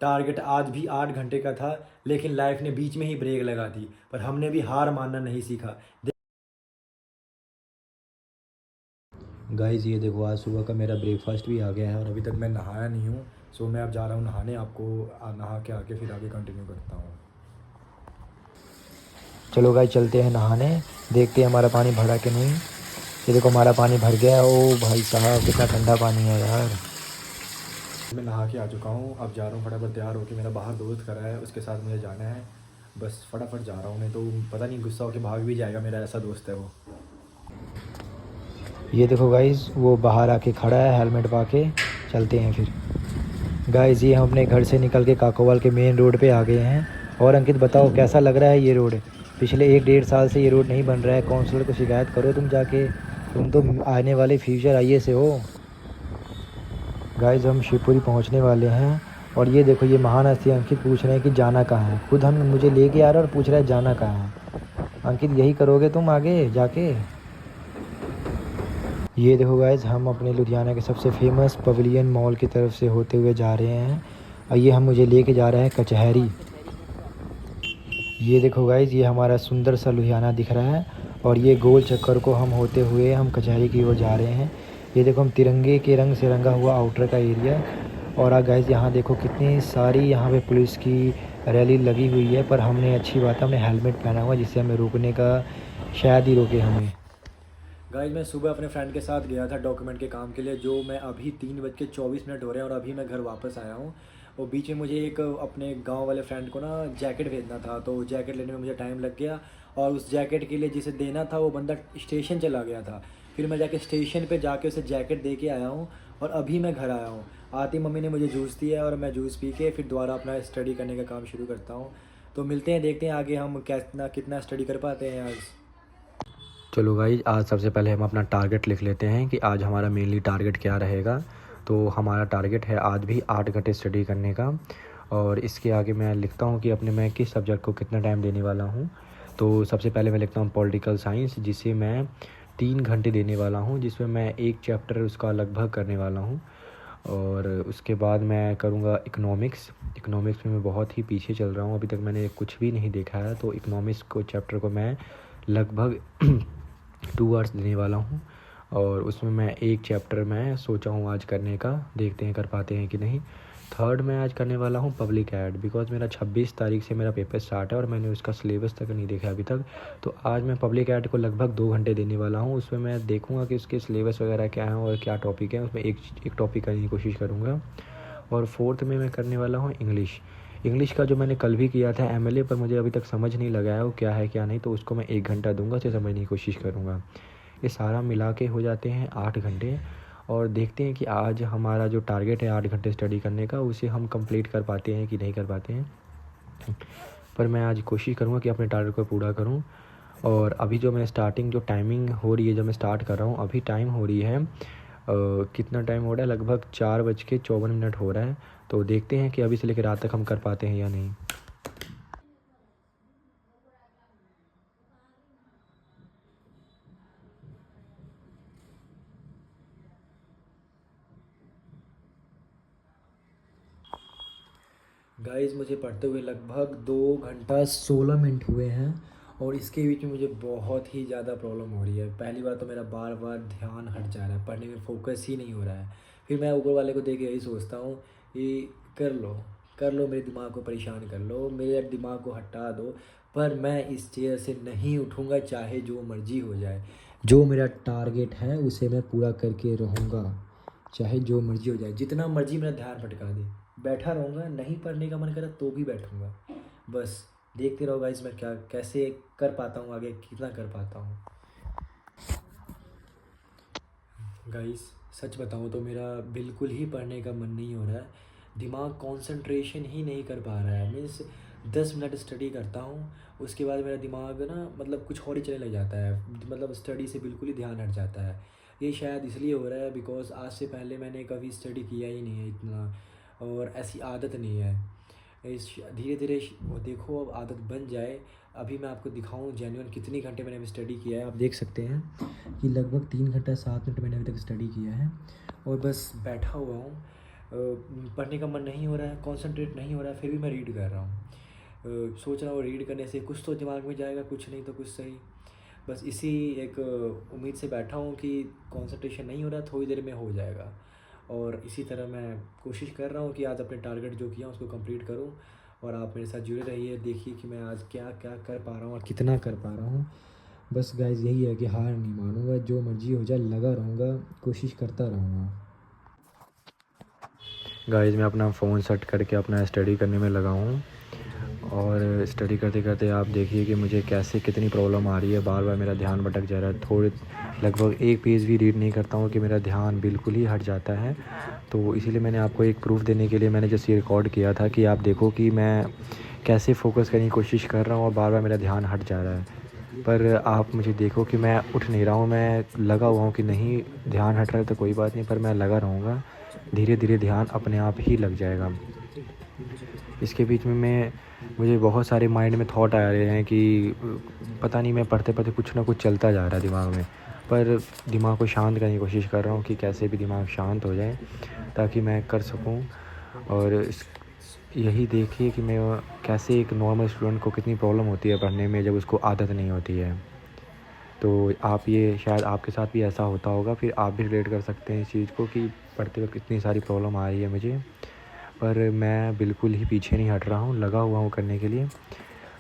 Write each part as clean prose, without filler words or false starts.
Target आज भी 8 घंटे का था, लेकिन लाइफ ने बीच में ही ब्रेक लगा दी, पर हमने भी हार मानना नहीं सीखा। गाइज़ ये देखो, आज सुबह का मेरा ब्रेकफास्ट भी आ गया है और अभी तक मैं नहाया नहीं हूँ। सो मैं अब जा रहा हूँ नहाने, आपको नहा के आके फिर आगे कंटिन्यू करता हूँ। चलो गाइस चलते हैं नहाने, देखते हैं हमारा पानी भरा कि नहीं। ये देखो हमारा पानी भर गया है। ओ भाई साहब कितना ठंडा पानी है यार। मैं नहा के आ चुका हूँ, अब जा रहा हूँ फटाफट तैयार होकर। मेरा बाहर दोस्त खड़ा है, उसके साथ मुझे जाना है। बस फटाफट जा रहा हूँ, नहीं तो पता नहीं गुस्सा होकर भाग भी जाएगा। मेरा ऐसा दोस्त है वो। ये देखो गाइज़ वो बाहर आके खड़ा है हेलमेट पा के। चलते हैं फिर। गाइज़ ये हम अपने घर से निकल के काकोवाल के मेन रोड पे आ गए हैं। और अंकित बताओ कैसा लग रहा है ये रोड? पिछले 1-1.5 साल से ये रोड नहीं बन रहा है। काउंसलर को शिकायत करो तुम जाके, तुम तो आने वाले फ्यूचर आईएएस से हो। गाइज़ हम शिवपुरी पहुंचने वाले हैं। और ये देखो ये महान हस्ती अंकित पूछ रहे हैं कि जाना कहाँ है। खुद हम मुझे लेके आ रहा है और पूछ रहा है जाना कहाँ है। अंकित यही करोगे तुम आगे जाके? ये देखो गाइज़ हम अपने लुधियाना के सबसे फेमस पवेलियन मॉल की तरफ से होते हुए जा रहे हैं। और ये हम मुझे लेके जा रहा है कचहरी। ये देखो गाइज़ ये हमारा सुंदर सा लुधियाना दिख रहा है। और ये गोल चक्कर को हम होते हुए हम कचहरी की ओर जा रहे हैं। ये देखो हम तिरंगे के रंग से रंगा हुआ आउटर का एरिया। और गाइज़ यहाँ देखो कितनी सारी यहाँ पे पुलिस की रैली लगी हुई है। पर हमने अच्छी बात है हमने हेलमेट पहना हुआ, जिससे हमें रुकने का शायद ही रोके हमें। गाइज मैं सुबह अपने फ्रेंड के साथ गया था डॉक्यूमेंट के काम के लिए, जो मैं अभी 3:24 हो रहे हैं और अभी मैं घर वापस आया हूँ। और बीच में मुझे एक अपने गांव वाले फ्रेंड को ना जैकेट भेजना था, तो जैकेट लेने में मुझे टाइम लग गया। और उस जैकेट के लिए जिसे देना था वो बंदा स्टेशन चला गया था। फिर मैं जाके स्टेशन पे जाके उसे जैकेट दे के आया हूँ और अभी मैं घर आया हूँ। आती मम्मी ने मुझे जूस दिया और मैं जूस पी के फिर दोबारा अपना स्टडी करने का काम शुरू करता हूँ। तो मिलते हैं, देखते हैं आगे हम कितना स्टडी कर पाते हैं आज। चलो गाइज आज सबसे पहले हम अपना टारगेट लिख लेते हैं कि आज हमारा मेनली टारगेट क्या रहेगा। तो हमारा टारगेट है आज भी 8 घंटे स्टडी करने का। और इसके आगे मैं लिखता हूँ कि अपने मैं किस सब्जेक्ट को कितना टाइम देने वाला हूँ। तो सबसे पहले मैं लिखता हूँ पॉलिटिकल साइंस, जिसे मैं 3 घंटे देने वाला हूँ, जिसमें मैं एक चैप्टर उसका लगभग करने वाला हूँ। और उसके बाद मैं करूँगा इकोनॉमिक्स। इकोनॉमिक्स में मैं बहुत ही पीछे चल रहा हूँ, अभी तक मैंने कुछ भी नहीं देखा है। तो इकोनॉमिक्स को चैप्टर को मैं लगभग 2 आवर्स देने वाला हूँ। और उसमें मैं एक चैप्टर मैं सोचा हूँ आज करने का, देखते हैं कर पाते हैं कि नहीं। थर्ड मैं आज करने वाला हूँ पब्लिक एड, बिकॉज मेरा 26 तारीख से मेरा पेपर स्टार्ट है और मैंने उसका सिलेबस तक नहीं देखा अभी तक। तो आज मैं पब्लिक एड को लगभग 2 घंटे देने वाला हूँ। उसमें मैं देखूँगा कि उसके सिलेबस वगैरह क्या है और क्या टॉपिक है, उसमें एक टॉपिक करने की कोशिश करूँगा। और फोर्थ में मैं करने वाला हूँ इंग्लिश। इंग्लिश का जो मैंने कल भी किया था एमएलए, पर मुझे अभी तक समझ नहीं लगा है वो क्या है क्या नहीं, तो उसको मैं 1 घंटा दूंगा, उसे समझने की कोशिश करूँगा। ये सारा मिला के हो जाते हैं 8 घंटे। और देखते हैं कि आज हमारा जो टारगेट है 8 घंटे स्टडी करने का, उसे हम कंप्लीट कर पाते हैं कि नहीं कर पाते हैं। पर मैं आज कोशिश करूँगा कि अपने टारगेट को पूरा करूँ। और अभी जो मैं स्टार्टिंग जो टाइमिंग हो रही है, जब मैं स्टार्ट कर रहा हूँ अभी टाइम हो रही है कितना टाइम हो रहा है, लगभग 4:54 हो रहा है। तो देखते हैं कि अभी से लेकर रात तक हम कर पाते हैं या नहीं। गाइस मुझे पढ़ते हुए लगभग 2 घंटा 16 मिनट हुए हैं। और इसके बीच में मुझे बहुत ही ज़्यादा प्रॉब्लम हो रही है। पहली बार तो मेरा बार बार ध्यान हट जा रहा है, पढ़ने में फोकस ही नहीं हो रहा है। फिर मैं ऊपर वाले को देख के यही सोचता हूँ कि कर लो मेरे दिमाग को परेशान कर लो, मेरे दिमाग को हटा दो। पर मैं इस चेयर से नहीं उठूँगा, चाहे जो मर्जी हो जाए। जो मेरा टारगेट है उसे मैं पूरा करके रहूँगा, चाहे जो मर्जी हो जाए, जितना मर्जी मेरा ध्यान भटका दे। बैठा रहूँगा, नहीं पढ़ने का मन करा तो भी बैठूँगा। बस देखते रहो गाइस मैं क्या कैसे कर पाता हूँ, आगे कितना कर पाता हूँ। गाइस सच बताऊँ तो मेरा बिल्कुल ही पढ़ने का मन नहीं हो रहा है। दिमाग कंसंट्रेशन ही नहीं कर पा रहा है। मीन्स 10 मिनट स्टडी करता हूँ, उसके बाद मेरा दिमाग ना मतलब कुछ और ही चलने लग जाता है। मतलब स्टडी से बिल्कुल ही ध्यान हट जाता है। ये शायद इसलिए हो रहा है बिकॉज़ आज से पहले मैंने कभी स्टडी किया ही नहीं है इतना, और ऐसी आदत नहीं है। इस धीरे धीरे वो देखो अब आदत बन जाए। अभी मैं आपको दिखाऊं जेन्युइन कितनी घंटे मैंने अभी स्टडी किया है। आप देख सकते हैं कि लगभग 3 घंटा 7 मिनट मैंने अभी तक स्टडी किया है और बस बैठा हुआ हूँ। पढ़ने का मन नहीं हो रहा है, कंसंट्रेट नहीं हो रहा है, फिर भी मैं रीड कर रहा हूँ। सोच रहा हूँ रीड करने से कुछ तो दिमाग में जाएगा, कुछ नहीं तो कुछ सही। बस इसी एक उम्मीद से बैठा हूँ कि कंसंट्रेशन नहीं हो रहा, थोड़ी देर में हो जाएगा। और इसी तरह मैं कोशिश कर रहा हूँ कि आज अपने टारगेट जो किया उसको कंप्लीट करूँ। और आप मेरे साथ जुड़े रहिए, देखिए कि मैं आज क्या क्या कर पा रहा हूँ और कितना कर पा रहा हूँ। बस गाइस यही है कि हार नहीं मानूंगा, जो मर्जी हो जाए लगा रहूँगा, कोशिश करता रहूँगा। गाइस मैं अपना फ़ोन सेट करके अपना स्टडी करने में लगा हूँ। और स्टडी करते करते आप देखिए कि मुझे कैसे कितनी प्रॉब्लम आ रही है, बार बार मेरा ध्यान भटक जा रहा है। थोड़े लगभग एक पेज भी रीड नहीं करता हूँ कि मेरा ध्यान बिल्कुल ही हट जाता है। तो इसीलिए मैंने आपको एक प्रूफ़ देने के लिए मैंने जस्ट ये रिकॉर्ड किया था कि आप देखो कि मैं कैसे फ़ोकस करने की कोशिश कर रहा हूँ और बार बार मेरा ध्यान हट जा रहा है। पर आप मुझे देखो कि मैं उठ नहीं रहा हूँ, मैं लगा हुआ हूँ कि नहीं ध्यान हट रहा है तो कोई बात नहीं, पर मैं लगा रहूँगा, धीरे धीरे ध्यान अपने आप ही लग जाएगा। इसके बीच में मुझे बहुत सारे माइंड में थॉट आ रहे हैं कि पता नहीं मैं पढ़ते पढ़ते कुछ ना कुछ चलता जा रहा है दिमाग में। पर दिमाग को शांत करने की कोशिश कर रहा हूँ कि कैसे भी दिमाग शांत हो जाए ताकि मैं कर सकूँ। और यही देखिए कि मैं कैसे एक नॉर्मल स्टूडेंट को कितनी प्रॉब्लम होती है पढ़ने में जब उसको आदत नहीं होती है। तो आप ये शायद आपके साथ भी ऐसा होता होगा, फिर आप भी रिलेट कर सकते हैं इस चीज़ को कि पढ़ते वक्त कितनी सारी प्रॉब्लम आ रही है मुझे। पर मैं बिल्कुल ही पीछे नहीं हट रहा हूँ, लगा हुआ हूँ करने के लिए।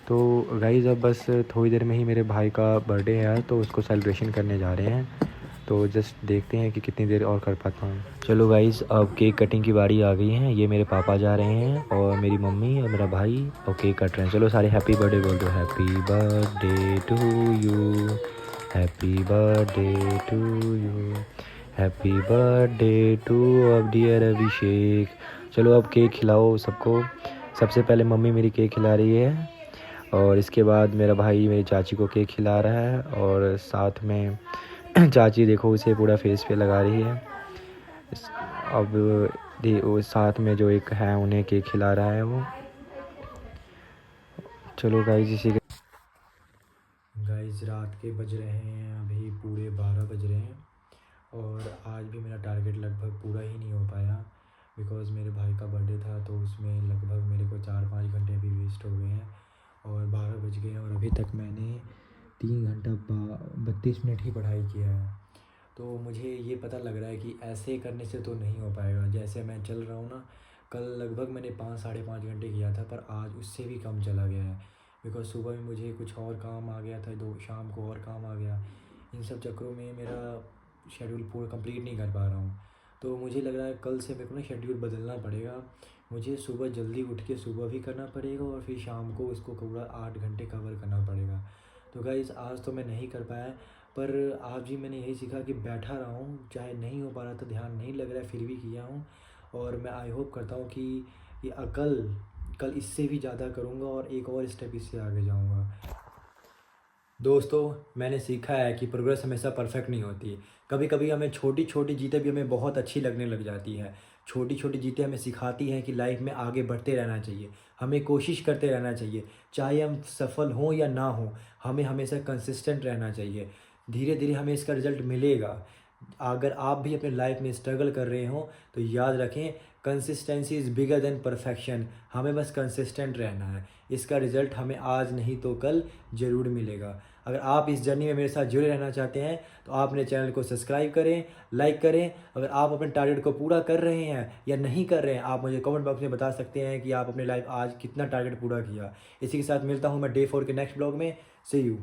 तो गाइज़ अब बस थोड़ी देर में ही मेरे भाई का बर्थडे है तो उसको सेलिब्रेशन करने जा रहे हैं। तो जस्ट देखते हैं कि कितनी देर और कर पाता हूँ। चलो गाइज़ अब केक कटिंग की बारी आ गई है। ये मेरे पापा जा रहे हैं और मेरी मम्मी और मेरा भाई और केक कट रहे हैं। चलो सारे हैप्पी बर्थडे बोल दो। Happy birthday to you, happy birthday to you, happy birthday to अब डियर अभिषेक। चलो अब केक खिलाओ सबको। सबसे पहले मम्मी मेरी केक खिला रही है और इसके बाद मेरा भाई मेरी चाची को केक खिला रहा है और साथ में चाची देखो उसे पूरा फेस पे लगा रही है। अब वो साथ में जो एक है उन्हें केक खिला रहा है वो। चलो गाइस इसी के गाइस रात के बज रहे हैं अभी पूरे 12 बज रहे हैं और आज भी मेरा टारगेट लगभग पूरा ही नहीं हो पाया बिकॉज़ मेरे भाई का बर्थडे था तो उसमें लगभग मेरे को 4-5 घंटे अभी वेस्ट हो गए हैं और 12 बज गए हैं और अभी तक मैंने 3 घंटा 32 मिनट ही पढ़ाई किया है। तो मुझे ये पता लग रहा है कि ऐसे करने से तो नहीं हो पाएगा। जैसे मैं चल रहा हूँ ना, कल लगभग मैंने 5-5.5 घंटे किया था पर आज उससे भी कम चला गया है बिकॉज़ सुबह में मुझे कुछ और काम आ गया था, दो शाम को और काम आ गया। इन सब चक्करों में मेरा शेड्यूल पूरा कंप्लीट नहीं कर पा रहा हूँ। तो मुझे लग रहा है कल से मेरे को ना शेड्यूल बदलना पड़ेगा। मुझे सुबह जल्दी उठ के सुबह भी करना पड़ेगा और फिर शाम को इसको पूरा 8 घंटे कवर करना पड़ेगा। तो गाइस आज तो मैं नहीं कर पाया पर आज भी मैंने यही सीखा कि बैठा रहा हूँ, चाहे नहीं हो पा रहा था, ध्यान नहीं लग रहा है फिर भी किया हूँ। और मैं आई होप करता हूँ कि ये कल इससे भी ज़्यादा करूँगा और एक और स्टेप इससे आगे जाऊँगा। दोस्तों मैंने सीखा है कि प्रोग्रेस हमेशा परफेक्ट नहीं होती। कभी कभी हमें छोटी छोटी जीतें भी हमें बहुत अच्छी लगने लग जाती हैं। छोटी छोटी जीतें हमें सिखाती हैं कि लाइफ में आगे बढ़ते रहना चाहिए, हमें कोशिश करते रहना चाहिए। चाहे हम सफल हों या ना हों, हमें हमेशा कंसिस्टेंट रहना चाहिए। धीरे धीरे हमें इसका रिज़ल्ट मिलेगा। अगर आप भी अपने लाइफ में स्ट्रगल कर रहे हो तो याद रखें, consistency is bigger than perfection. हमें बस कंसिस्टेंट रहना है, इसका रिज़ल्ट हमें आज नहीं तो कल ज़रूर मिलेगा। अगर आप इस जर्नी में मेरे साथ जुड़े रहना चाहते हैं तो आप मेरे चैनल को सब्सक्राइब करें, लाइक करें। अगर आप अपने टारगेट को पूरा कर रहे हैं या नहीं कर रहे हैं, आप मुझे कमेंट बॉक्स में बता सकते हैं कि आप अपने लाइफ आज कितना टारगेट पूरा किया। इसी के साथ मिलता हूँ मैं डे 4 के नेक्स्ट ब्लॉग में। सी यू।